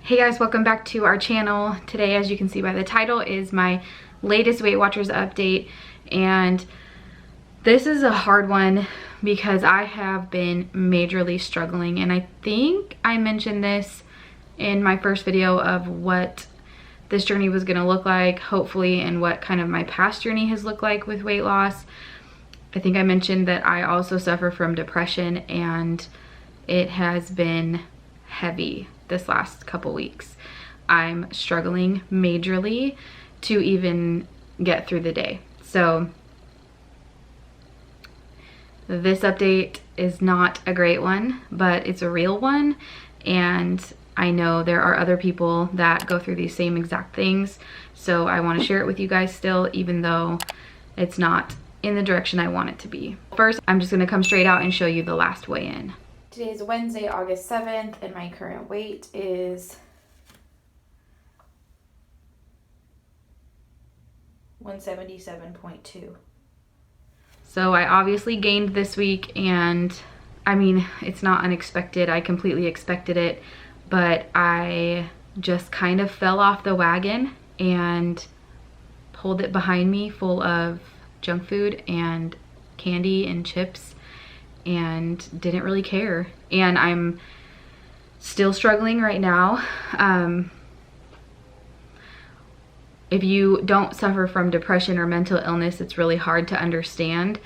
Hey guys, welcome back to our channel. Today, as you can see by the title, is my latest Weight Watchers update, and this is a hard one because I have been majorly struggling, and I think I mentioned this in my first video of what this journey was going to look like, hopefully, and what kind of my past journey has looked like with weight loss. I think I mentioned that I also suffer from depression, and it has been heavy this last couple weeks. I'm struggling majorly to even get through the day. So this update is not a great one, but it's a real one, and I know there are other people that go through these same exact things, so I want to share it with you guys still, even though it's not in the direction I want it to be. First, I'm just going to come straight out and show you the last weigh-in. Today is Wednesday, August 7th, and my current weight is 177.2. So I obviously gained this week, and I mean, it's not unexpected. I completely expected it, but I just kind of fell off the wagon and pulled it behind me full of junk food and candy and chips, and didn't really care. And I'm still struggling right now. If you don't suffer from depression or mental illness, it's really hard to understand,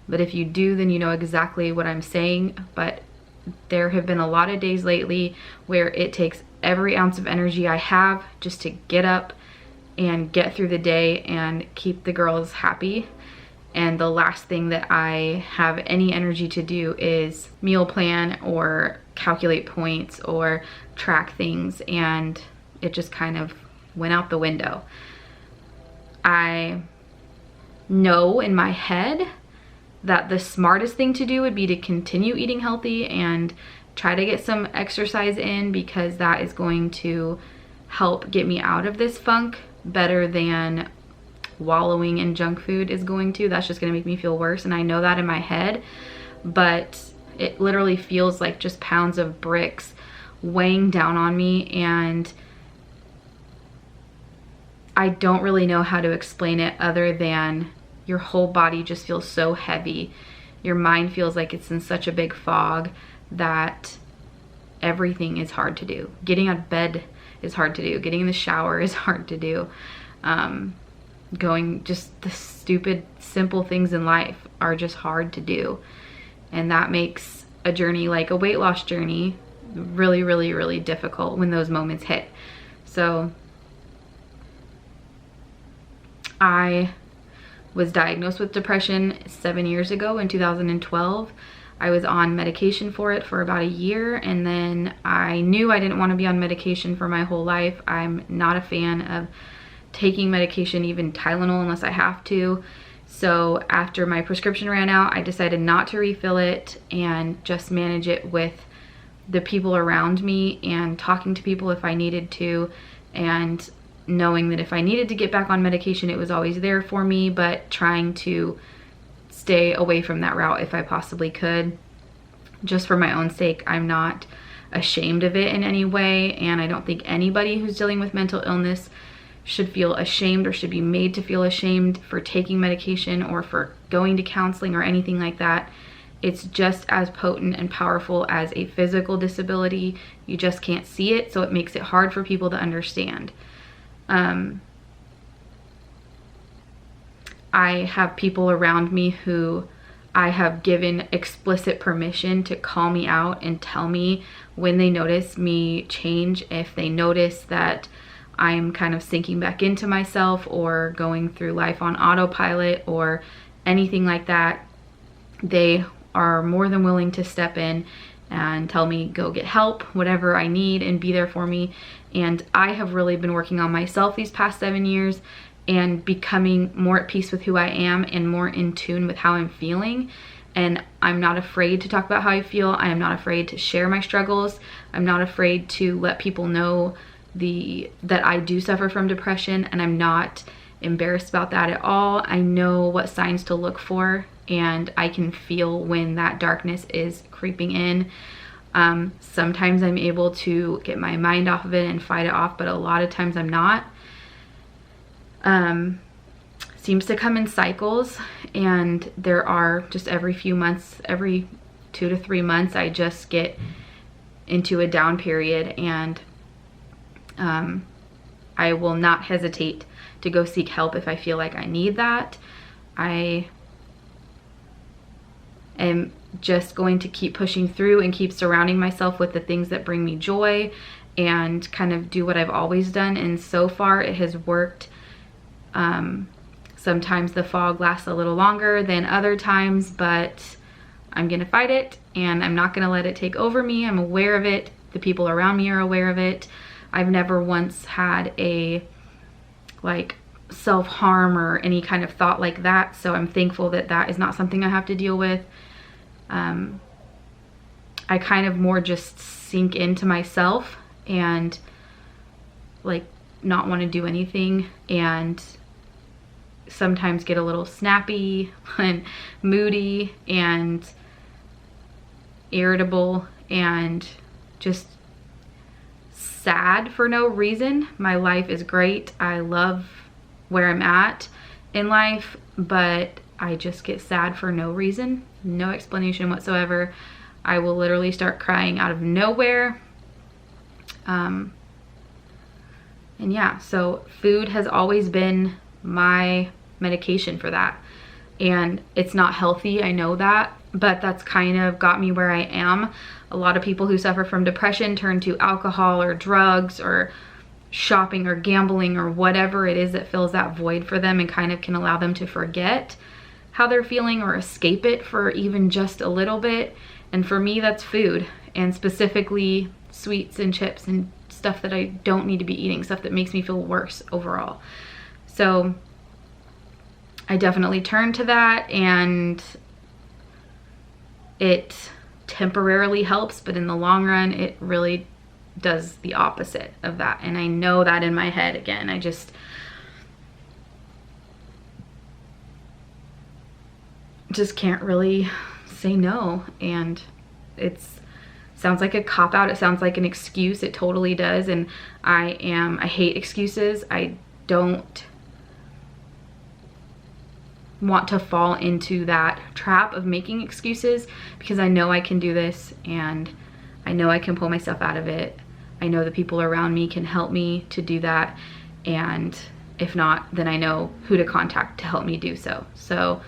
but if you do, then you know exactly what I'm saying. But there have been a lot of days lately where it takes every ounce of energy I have just to get up and get through the day and keep the girls happy. And the last thing that I have any energy to do is meal plan or calculate points or track things, and it just kind of went out the window. I know in my head that the smartest thing to do would be to continue eating healthy and try to get some exercise in, because that is going to help get me out of this funk better than wallowing in junk food is going to. That's just going to make me feel worse, and I know that in my head, but it literally feels like just pounds of bricks weighing down on me, and I don't really know how to explain it other than your whole body just feels so heavy. Your mind feels like it's in such a big fog that everything is hard to do. Getting out of bed is hard to do. Getting in the shower is hard to do. Going, just the stupid, simple things in life are just hard to do. And that makes a journey like a weight loss journey really, really, really difficult when those moments hit. So I was diagnosed with depression 7 years ago in 2012. I was on medication for it for about a year, and then I knew I didn't want to be on medication for my whole life. I'm not a fan of taking medication, even Tylenol, unless I have to. So after my prescription ran out, I decided not to refill it and just manage it with the people around me and talking to people if I needed to, and knowing that if I needed to get back on medication, it was always there for me, but trying to stay away from that route if I possibly could, just for my own sake. I'm not ashamed of it in any way, and I don't think anybody who's dealing with mental illness should feel ashamed or should be made to feel ashamed for taking medication or for going to counseling or anything like that. It's just as potent and powerful as a physical disability. You just can't see it, so it makes it hard for people to understand. I have people around me who I have given explicit permission to call me out and tell me when they notice me change. If they notice that I'm kind of sinking back into myself or going through life on autopilot or anything like that, they are more than willing to step in and tell me, go get help, whatever I need, and be there for me. And I have really been working on myself these past 7 years and becoming more at peace with who I am and more in tune with how I'm feeling. And I'm not afraid to talk about how I feel. I am not afraid to share my struggles. I'm not afraid to let people know that I do suffer from depression, and I'm not embarrassed about that at all. I know what signs to look for, and I can feel when that darkness is creeping in. Sometimes I'm able to get my mind off of it and fight it off, but a lot of times I'm not. Seems to come in cycles, and there are just every few months, every 2 to 3 months, I just get into a down period, and I will not hesitate to go seek help if I feel like I need that. I am just going to keep pushing through and keep surrounding myself with the things that bring me joy and kind of do what I've always done. And so far it has worked. Sometimes the fog lasts a little longer than other times, but I'm gonna fight it, and I'm not gonna let it take over me. I'm aware of it. The people around me are aware of it. I've never once had a like self-harm or any kind of thought like that, so I'm thankful that that is not something I have to deal with. I kind of more just sink into myself and like not want to do anything, and sometimes get a little snappy and moody and irritable and just sad for no reason. My life is great. I love where I'm at in life, but I just get sad for no reason, no explanation whatsoever. I will literally start crying out of nowhere. And yeah, so food has always been my medication for that. And it's not healthy, I know that, but that's kind of got me where I am. A lot of people who suffer from depression turn to alcohol or drugs or shopping or gambling or whatever it is that fills that void for them and kind of can allow them to forget how they're feeling or escape it for even just a little bit. And for me, that's food, and specifically sweets and chips and stuff that I don't need to be eating, stuff that makes me feel worse overall. So I definitely turned to that, and it temporarily helps, but in the long run, it really does the opposite of that. And I know that in my head again. I just can't really say no. And it's sounds like a cop-out. It sounds like an excuse. It totally does. And I hate excuses. I don't want to fall into that trap of making excuses, because I know I can do this, and I know I can pull myself out of it. I know the people around me can help me to do that, and if not, then I know who to contact to help me do so. So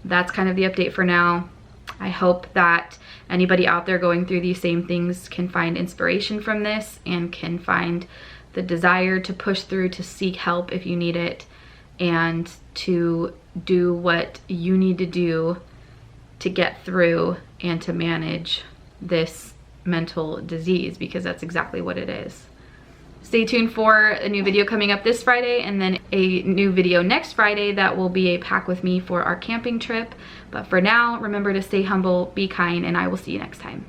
that's kind of the update for now. I hope that anybody out there going through these same things can find inspiration from this and can find the desire to push through, to seek help if you need it, and to do what you need to do to get through and to manage this mental disease, because that's exactly what it is. Stay tuned for a new video coming up this Friday, and then a new video next Friday that will be a pack with me for our camping trip. But for now, remember to stay humble, be kind, and I will see you next time.